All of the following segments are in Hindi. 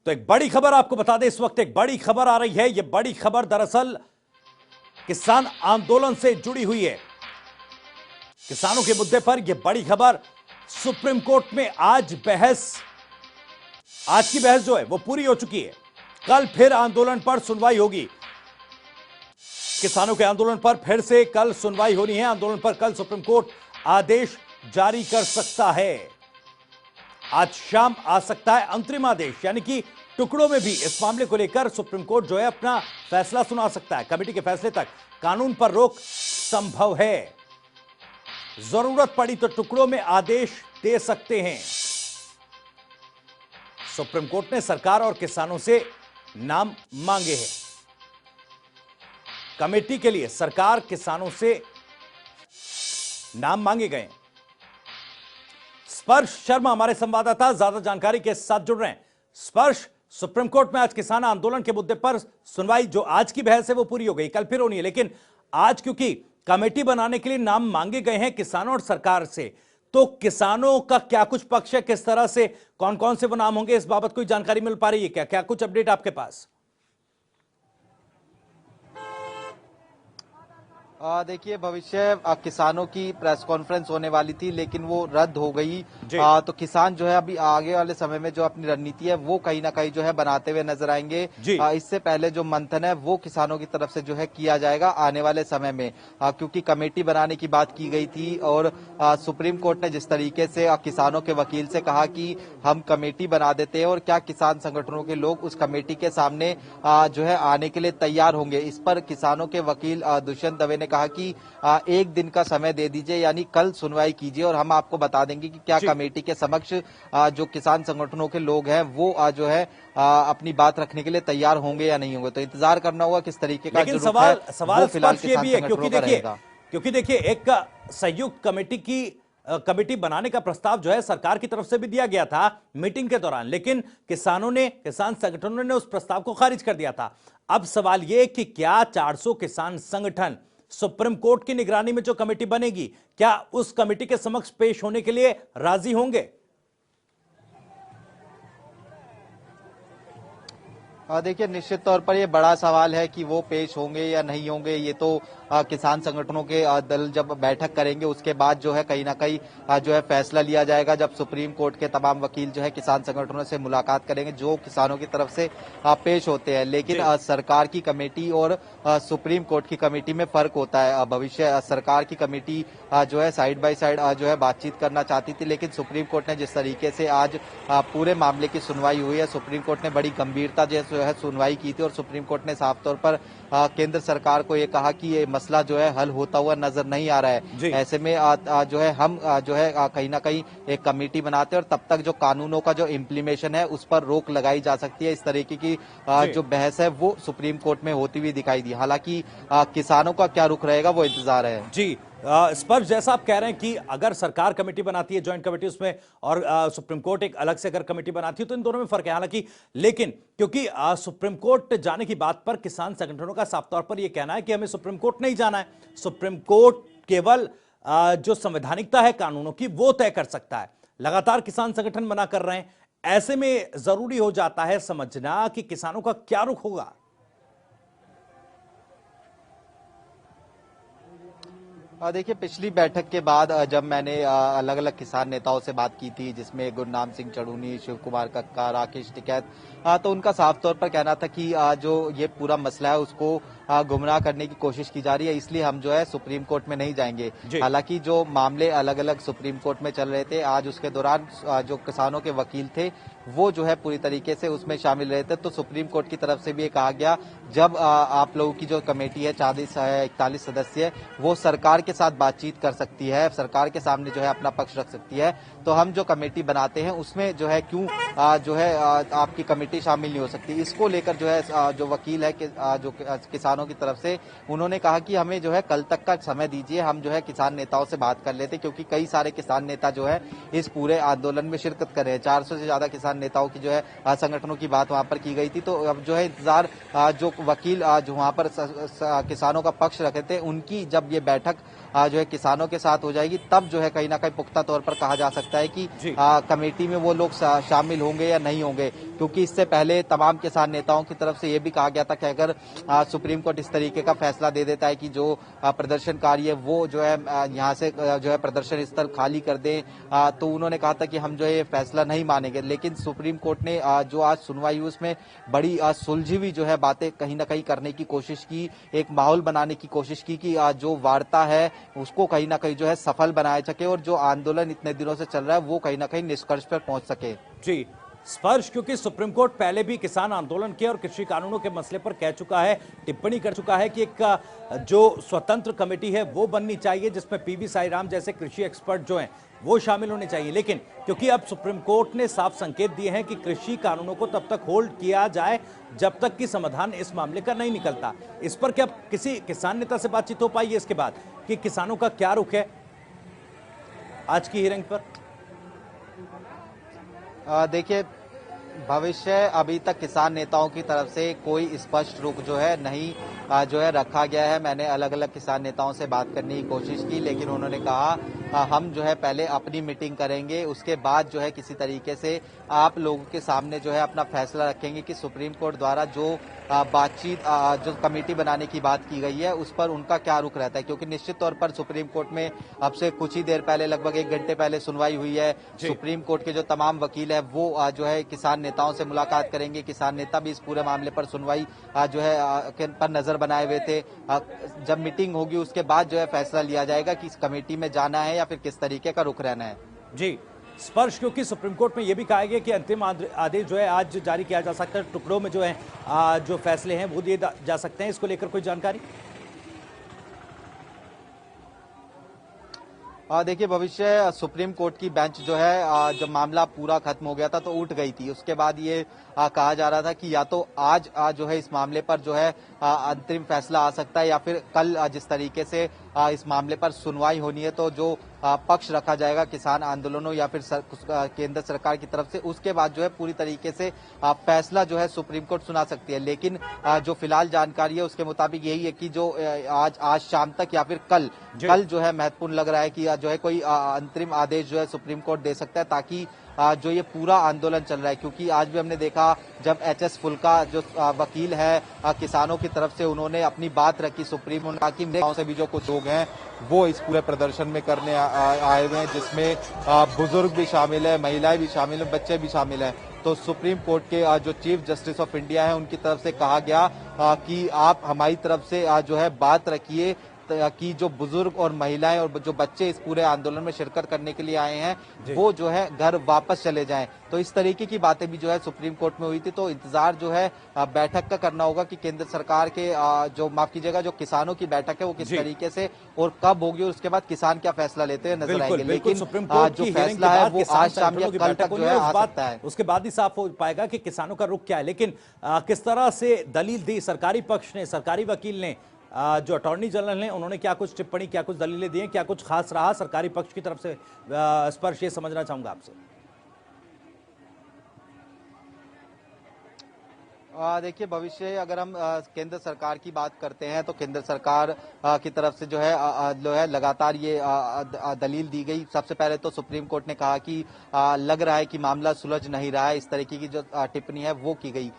तो एक बड़ी खबर आपको बता दें, इस वक्त एक बड़ी खबर आ रही है। यह बड़ी खबर दरअसल किसान आंदोलन से जुड़ी हुई है। किसानों के मुद्दे पर यह बड़ी खबर, सुप्रीम कोर्ट में आज की बहस जो है वो पूरी हो चुकी है। कल फिर आंदोलन पर सुनवाई होगी। किसानों के आंदोलन पर फिर से कल सुनवाई होनी है। आंदोलन पर कल सुप्रीम कोर्ट आदेश जारी कर सकता है। आज शाम आ सकता है अंतरिम आदेश, यानी कि टुकड़ों में भी इस मामले को लेकर सुप्रीम कोर्ट जो है अपना फैसला सुना सकता है। कमेटी के फैसले तक कानून पर रोक संभव है। जरूरत पड़ी तो टुकड़ों में आदेश दे सकते हैं। सुप्रीम कोर्ट ने सरकार और किसानों से नाम मांगे हैं। कमेटी के लिए सरकार किसानों से नाम मांगे गए। स्पर्श शर्मा हमारे संवाददाता ज्यादा जानकारी के साथ जुड़ रहे हैं। स्पर्श, सुप्रीम कोर्ट में आज किसान आंदोलन के मुद्दे पर सुनवाई, जो आज की बहस है वो पूरी हो गई, कल फिर होनी है। लेकिन आज क्योंकि कमेटी बनाने के लिए नाम मांगे गए हैं किसानों और सरकार से, तो किसानों का क्या कुछ पक्ष है, किस तरह से, कौन कौन से वो नाम होंगे, इस बाबत कोई जानकारी मिल पा रही है क्या? क्या कुछ अपडेट आपके पास? देखिए, भविष्य किसानों की प्रेस कॉन्फ्रेंस होने वाली थी लेकिन वो रद्द हो गई। तो किसान जो है अभी आगे वाले समय में जो अपनी रणनीति है वो कहीं ना कहीं जो है बनाते हुए नजर आएंगे। इससे पहले जो मंथन है वो किसानों की तरफ से जो है किया जाएगा आने वाले समय में, क्योंकि कमेटी बनाने की बात की गई थी और सुप्रीम कोर्ट ने जिस तरीके से किसानों के वकील से कहा कि हम कमेटी बना देते हैं और क्या किसान संगठनों के लोग उस कमेटी के सामने जो है आने के लिए तैयार होंगे। इस पर किसानों के वकील दुष्यंत दवे ने कहा कि एक दिन का समय दे दीजिए, यानी कल सुनवाई कीजिए और हम आपको बता देंगे कि क्या कमेटी के समक्ष जो किसान संगठनों के लोग हैं वो जो है अपनी बात रखने के लिए तैयार होंगे या नहीं होंगे। तो इंतजार करना होगा किस तरीके का जो रुख है वो फिलहाल किसान संगठनों का रहेगा। क्योंकि देखिए, एक संयुक्त कमेटी बनाने का प्रस्ताव जो है सरकार की तरफ से भी दिया गया था मीटिंग के दौरान, लेकिन किसान संगठनों ने उस प्रस्ताव को खारिज कर दिया था। अब सवाल यह कि क्या 400 किसान संगठन सुप्रीम कोर्ट की निगरानी में जो कमेटी बनेगी, क्या उस कमेटी के समक्ष पेश होने के लिए राजी होंगे? देखिए, निश्चित तौर पर ये बड़ा सवाल है कि वो पेश होंगे या नहीं होंगे। ये तो किसान संगठनों के दल जब बैठक करेंगे उसके बाद जो है कहीं ना कहीं जो है फैसला लिया जाएगा। जब सुप्रीम कोर्ट के तमाम वकील जो है किसान संगठनों से मुलाकात करेंगे जो किसानों की तरफ से पेश होते हैं। लेकिन सरकार की कमेटी और सुप्रीम कोर्ट की कमेटी में फर्क होता है। भविष्य सरकार की कमेटी जो है साइड बाय साइड जो है बातचीत करना चाहती थी, लेकिन सुप्रीम कोर्ट ने जिस तरीके से आज पूरे मामले की सुनवाई हुई है, सुप्रीम कोर्ट ने बड़ी गंभीरता जो है सुनवाई की थी और सुप्रीम कोर्ट ने साफ तौर पर केंद्र सरकार को ये कहा कि ये मसला जो है हल होता हुआ नजर नहीं आ रहा है। ऐसे में जो है हम जो है कहीं ना कहीं एक कमेटी बनाते हैं और तब तक जो कानूनों का जो इम्प्लीमेशन है उस पर रोक लगाई जा सकती है। इस तरीके की जो बहस है वो सुप्रीम कोर्ट में होती हुई दिखाई दी। हालांकि किसानों का क्या रुख रहेगा वो इंतजार है। जी, स्पर्श, जैसा आप कह रहे हैं कि अगर सरकार कमेटी बनाती है, ज्वाइंट कमेटी उसमें, और सुप्रीम कोर्ट एक अलग से अगर कमेटी बनाती है तो इन दोनों में फर्क है। हालांकि लेकिन क्योंकि सुप्रीम कोर्ट जाने की बात पर किसान संगठनों का साफ तौर पर यह कहना है कि हमें सुप्रीम कोर्ट नहीं जाना है, सुप्रीम कोर्ट केवल जो संवैधानिकता है कानूनों की वो तय कर सकता है। लगातार किसान संगठन मना कर रहे हैं। ऐसे में जरूरी हो जाता है समझना कि किसानों का क्या रुख होगा। देखिए, पिछली बैठक के बाद जब मैंने अलग अलग किसान नेताओं से बात की थी, जिसमें गुरनाम सिंह चढ़ूनी, शिव कुमार कक्का, राकेश टिकैत, तो उनका साफ तौर पर कहना था कि जो ये पूरा मसला है उसको गुमराह करने की कोशिश की जा रही है, इसलिए हम जो है सुप्रीम कोर्ट में नहीं जाएंगे। हालांकि जो मामले अलग अलग सुप्रीम कोर्ट में चल रहे थे, आज उसके दौरान जो किसानों के वकील थे वो जो है पूरी तरीके से उसमें शामिल रहे थे। तो सुप्रीम कोर्ट की तरफ से भी ये कहा गया, जब आप लोगों की जो कमेटी है 41 सदस्य, वो सरकार के साथ बातचीत कर सकती है, सरकार के सामने जो है अपना पक्ष रख सकती है, तो हम जो कमेटी बनाते हैं उसमें जो है क्यों जो है आपकी कमेटी शामिल नहीं हो सकती। इसको लेकर जो है जो वकील है जो किसानों की तरफ से, उन्होंने कहा कि हमें जो है कल तक का समय दीजिए, हम जो है किसान नेताओं से बात कर लेते, क्योंकि कई सारे किसान नेता जो है इस पूरे आंदोलन में शिरकत कर रहे हैं। 400 से ज्यादा किसान नेताओं की जो है संगठनों की बात वहां पर की गई थी। तो अब जो है इंतजार जो वकील जो वहां पर किसानों का पक्ष रखे थे उनकी जब ये बैठक जो है किसानों के साथ हो जाएगी, तब जो है कहीं ना कहीं पुख्ता तौर पर कहा जा सकता है कि कमेटी में वो लोग शामिल होंगे या नहीं होंगे। क्योंकि इससे पहले तमाम किसान नेताओं की तरफ से ये भी कहा गया था कि अगर सुप्रीम कोर्ट इस तरीके का फैसला दे देता है कि जो प्रदर्शनकारी है वो जो है यहाँ से जो है प्रदर्शन स्थल खाली कर दे, तो उन्होंने कहा था कि हम जो है ये फैसला नहीं मानेंगे। लेकिन सुप्रीम कोर्ट ने जो आज सुनवाई हुई उसमें बड़ी सुलझी हुई जो है बातें कहीं ना कहीं करने की कोशिश की, एक माहौल बनाने की कोशिश की कि जो वार्ता है उसको कहीं ना कहीं जो है सफल बनाया सके और जो आंदोलन इतने दिनों से चल रहा है वो कहीं ना कहीं निष्कर्ष पर पहुंच सके। जी, स्पर्श, क्योंकि सुप्रीम कोर्ट पहले भी किसान आंदोलन के और कृषि कानूनों के मसले पर कह चुका है, टिप्पणी कर चुका है कि एक जो स्वतंत्र कमेटी है वो बननी चाहिए जिसमें पीवी साईराम जैसे कृषि एक्सपर्ट जो हैं वो शामिल होने चाहिए। लेकिन क्योंकि अब सुप्रीम कोर्ट ने साफ संकेत दिए हैं कि कृषि कानूनों को तब तक होल्ड किया जाए जब तक कि समाधान इस मामले का नहीं निकलता। इस पर क्या किसी किसान नेता से बातचीत हो पाई है इसके बाद कि किसानों का क्या रुख है आज की हियरिंग पर? देखिए, भविष्य अभी तक किसान नेताओं की तरफ से कोई स्पष्ट रुख जो है नहीं जो है रखा गया है। मैंने अलग अलग किसान नेताओं से बात करने की कोशिश की, लेकिन उन्होंने कहा हम जो है पहले अपनी मीटिंग करेंगे, उसके बाद जो है किसी तरीके से आप लोगों के सामने जो है अपना फैसला रखेंगे कि सुप्रीम कोर्ट द्वारा जो बातचीत जो कमेटी बनाने की बात की गई है उस पर उनका क्या रुख रहता है। क्योंकि निश्चित तौर पर सुप्रीम कोर्ट में अब से कुछ ही देर पहले, लगभग 1 घंटे पहले सुनवाई हुई है। सुप्रीम कोर्ट के जो तमाम वकील है वो जो है किसान नेताओं से मुलाकात करेंगे। किसान नेता भी इस पूरे मामले पर सुनवाई जो है पर नजर बनाए हुए थे। जब मीटिंग होगी उसके बाद जो है फैसला लिया जाएगा कि इस कमेटी में जाना है या फिर किस तरीके का रुख रहना है। जी, स्पर्श, क्योंकि सुप्रीम कोर्ट में यह भी कहा गया कि अंतिम आदेश जो है आज जारी किया जा सकता है, टुकड़ों में जो है जो फैसले हैं वो दिए जा सकते हैं। इसको लेकर कोई जानकारी? देखिए, भविष्य सुप्रीम कोर्ट की बेंच जो है जब मामला पूरा खत्म हो गया था तो उठ गई थी। उसके बाद ये कहा जा रहा था कि या तो आज जो है इस मामले पर जो है अंतरिम फैसला आ सकता है या फिर कल जिस तरीके से इस मामले पर सुनवाई होनी है तो जो पक्ष रखा जाएगा किसान आंदोलनों या फिर केंद्र सरकार की तरफ से, उसके बाद जो है पूरी तरीके से फैसला जो है सुप्रीम कोर्ट सुना सकती है। लेकिन जो फिलहाल जानकारी है उसके मुताबिक यही है कि जो आज शाम तक या फिर कल जो है महत्वपूर्ण लग रहा है कि जो है कोई अंतरिम आदेश जो है सुप्रीम कोर्ट दे सकता है ताकि जो ये पूरा आंदोलन चल रहा है। क्योंकि आज भी हमने देखा जब एचएस फुल्का जो वकील है किसानों की तरफ से, उन्होंने अपनी बात रखी सुप्रीम कोर्ट में कि गांव से भी जो कुछ लोग हैं वो इस पूरे प्रदर्शन में करने आए हुए हैं, जिसमें बुजुर्ग भी शामिल है, महिलाएं भी शामिल है, बच्चे भी शामिल हैं। तो सुप्रीम कोर्ट के जो चीफ जस्टिस ऑफ इंडिया है उनकी तरफ से कहा गया कि आप हमारी तरफ से जो है बात रखिए कि जो बुजुर्ग और महिलाएं और जो बच्चे इस पूरे आंदोलन में शिरकत करने के लिए आए हैं वो जो है घर वापस चले जाएं। तो इस तरीके की बातें भी जो है सुप्रीम कोर्ट में हुई थी। तो इंतजार जो है बैठक का करना होगा कि केंद्र सरकार के जो माफ कीजिएगा जो किसानों की बैठक है वो किस तरीके से और कब होगी और उसके बाद किसान क्या फैसला लेते हैं नजर आएंगे। लेकिन जो फैसला है वो आज शाम या कल तक जो है आ सकता है। उसके बाद ही साफ हो पाएगा कि किसानों का रुख क्या है। लेकिन किस तरह से दलील दी सरकारी पक्ष ने, सरकारी वकील ने, जो अटॉर्नी जनरल हैं उन्होंने क्या कुछ टिप्पणी, क्या कुछ दलीलें दी हैं, क्या कुछ खास रहा सरकारी पक्ष की तरफ से? स्पर्श, ये समझना चाहूंगा आपसे। देखिए, भविष्य अगर हम केंद्र सरकार की बात करते हैं तो केंद्र सरकार की तरफ से जो है लगातार ये दलील दी गई। सबसे पहले तो सुप्रीम कोर्ट ने कहा कि लग रहा है कि मामला सुलझ नहीं रहा है, इस तरीके की जो टिप्पणी है वो की गई।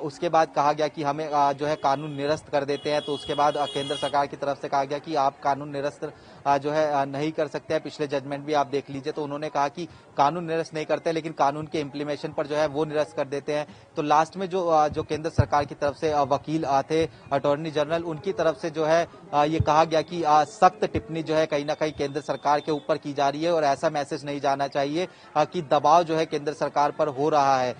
उसके बाद कहा गया कि हमें जो है कानून निरस्त कर देते हैं। तो उसके बाद केंद्र सरकार की तरफ से कहा गया कि आप कानून निरस्त जो है नहीं कर सकते हैं। पिछले जजमेंट भी आप देख लीजिए तो उन्होंने कहा कि कानून निरस्त नहीं करते लेकिन कानून के इम्प्लीमेशन पर जो है वो निरस्त कर देते हैं। तो लास्ट में जो केंद्र सरकार की तरफ से वकील थे अटॉर्नी जनरल, उनकी तरफ से जो है ये कहा गया कि सख्त टिप्पणी जो है कहीं ना कहीं केंद्र सरकार के ऊपर की जा रही है और ऐसा मैसेज नहीं जाना चाहिए कि दबाव जो है केंद्र सरकार पर हो रहा है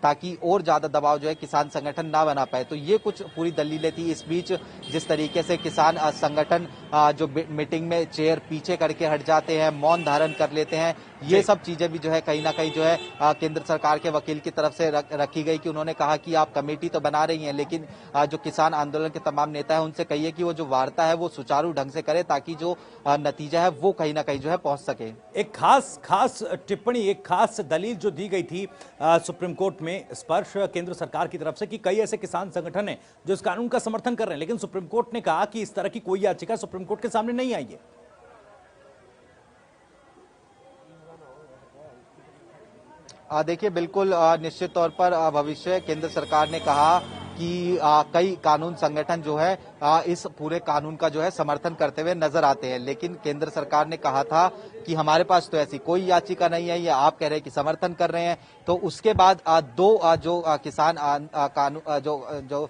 ताकि और ज्यादा दबाव जो है किसान संगठन ना बना पाए। तो ये कुछ पूरी दलीलें थी। इस बीच जिस तरीके से किसान संगठन जो मीटिंग में चेयर पीछे करके हट जाते हैं, मौन धारण कर लेते हैं, ये सब चीजें भी जो है कहीं ना कहीं जो है केंद्र सरकार के वकील की तरफ से रखी गई कि उन्होंने कहा कि आप कमेटी तो बना रही हैं लेकिन जो किसान आंदोलन के तमाम नेता है उनसे कहिए कि वो जो वार्ता है वो सुचारू ढंग से करे ताकि जो नतीजा है वो कहीं ना कहीं जो है पहुंच सके। एक खास टिप्पणी, एक खास दलील जो दी गई थी सुप्रीम कोर्ट में स्पर्श केंद्र सरकार की तरफ से कि कई ऐसे किसान संगठन हैं जो इस कानून का समर्थन कर रहे हैं, लेकिन सुप्रीम कोर्ट ने कहा कि इस तरह की कोई याचिका सुप्रीम कोर्ट के सामने नहीं आई है। देखिए बिल्कुल निश्चित तौर पर भविष्य केंद्र सरकार ने कहा कि कई कानून संगठन जो है इस पूरे कानून का जो है समर्थन करते हुए नजर आते हैं, लेकिन केंद्र सरकार ने कहा था कि हमारे पास तो ऐसी कोई याचिका नहीं है, ये आप कह रहे हैं कि समर्थन कर रहे हैं। तो उसके बाद जो किसान कानून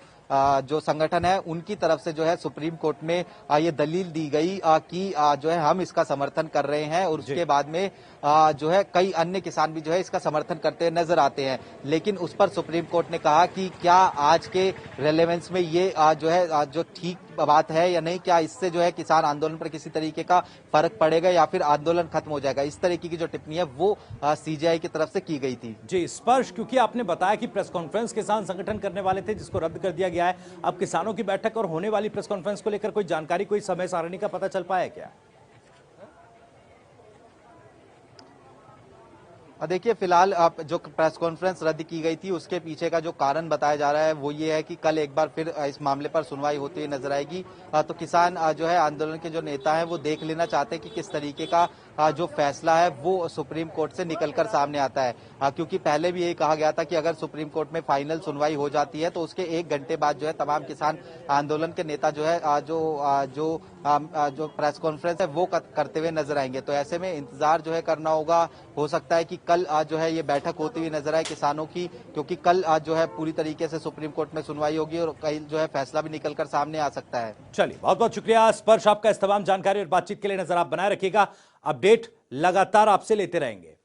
जो संगठन है उनकी तरफ से जो है सुप्रीम कोर्ट में ये दलील दी गई कि जो है हम इसका समर्थन कर रहे हैं, और उसके बाद में जो है कई अन्य किसान भी जो है इसका समर्थन करते नजर आते हैं। लेकिन उस पर सुप्रीम कोर्ट ने कहा कि क्या आज के रेलेवेंस में ये जो है जो ठीक बात है या नहीं, क्या इससे जो है किसान आंदोलन पर किसी तरीके का फर्क पड़ेगा या फिर आंदोलन खत्म हो जाएगा। इस तरीके की जो टिप्पणी है वो सीजेआई की तरफ से की गई थी। जी स्पर्श, क्योंकि आपने बताया कि प्रेस कॉन्फ्रेंस किसान संगठन करने वाले थे जिसको रद्द कर दिया गया है, अब किसानों की बैठक और होने वाली प्रेस कॉन्फ्रेंस को लेकर कोई जानकारी, कोई समय सारणी का पता चल पाया क्या? देखिए फिलहाल जो प्रेस कॉन्फ्रेंस रद्द की गई थी उसके पीछे का जो कारण बताया जा रहा है वो ये है कि कल एक बार फिर इस मामले पर सुनवाई होती हुई नजर आएगी। तो किसान जो है आंदोलन के जो नेता हैं वो देख लेना चाहते हैं कि किस तरीके का जो फैसला है वो सुप्रीम कोर्ट से निकलकर सामने आता है, क्योंकि पहले भी यही कहा गया था कि अगर सुप्रीम कोर्ट में फाइनल सुनवाई हो जाती है तो उसके 1 घंटे बाद जो है तमाम किसान आंदोलन के नेता जो है जो प्रेस कॉन्फ्रेंस है वो करते हुए नजर आएंगे। तो ऐसे में इंतजार जो है करना होगा। हो सकता है कि कल जो है ये बैठक होती हुई नजर आए किसानों की, क्योंकि कल जो है पूरी तरीके से सुप्रीम कोर्ट में सुनवाई होगी और कहीं जो है फैसला भी निकलकर सामने आ सकता है। चलिए बहुत बहुत शुक्रिया स्पर्श, आपका इस तमाम जानकारी और बातचीत के लिए नजर आप बनाए रखिएगा। अपडेट लगातार आपसे लेते रहेंगे।